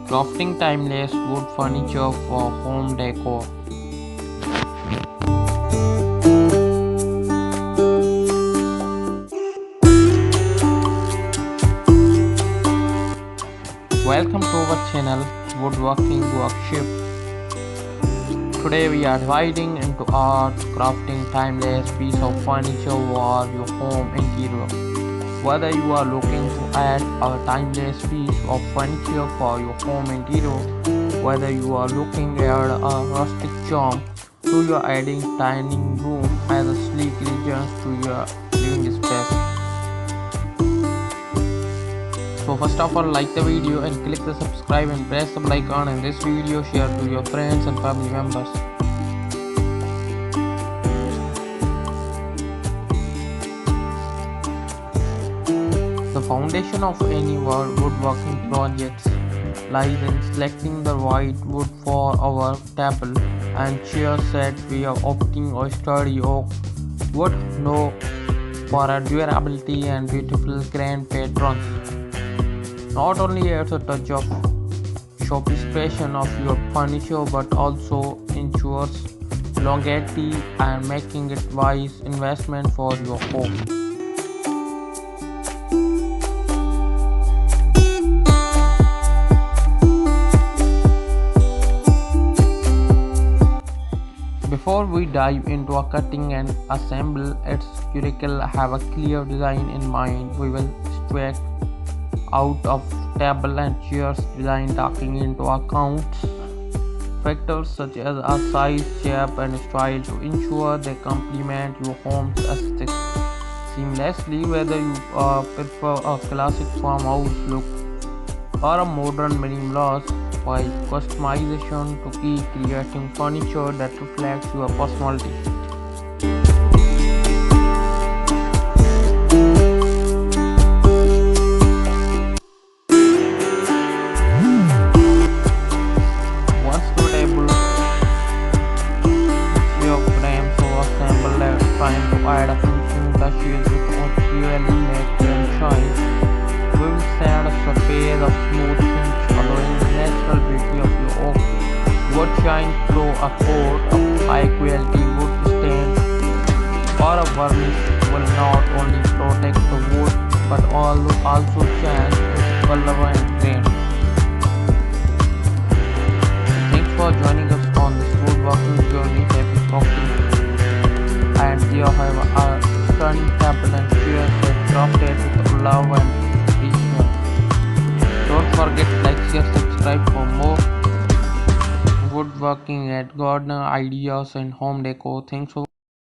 Crafting timeless wood furniture for home decor. Welcome to our channel Woodworking Workshop. Today we are dividing into art, crafting timeless piece of furniture for your home interior. Whether you are looking to add a timeless piece of furniture for your home interior, whether you are looking at a rustic charm to your adding dining room as a sleek legend to your living space. So first of all, like the video and click the subscribe and press the bell icon, and this video share to your friends and family members. The foundation of any woodworking projects lies in selecting the right wood for our table and chair set. We are opting a sturdy oak wood known for a durability and beautiful grand patterns. Not only adds a touch of sophistication of your furniture but also ensures longevity and making it wise investment for your home. Before we dive into a cutting and assemble, it's critical to have a clear design in mind. We will strike out of table and chairs design, taking into account factors such as a size, shape and style to ensure they complement your home's aesthetic seamlessly. Whether you prefer a classic farmhouse look or a modern minimalist style, customization to key creating furniture that reflects your personality. Trying to add a finishing touches which really make them shine. We will set a surface of smooth finish following the natural beauty of your oak wood shine through a coat of high quality wood stain or a varnish will not only protect the wood but also change its color and grain. Thanks for joining us on this woodworking journey. Happy crafting. And here I have a stunning table and chairs crafted with love and appreciation. Don't forget to like, share, subscribe for more woodworking and gardener ideas and home decor. Thanks for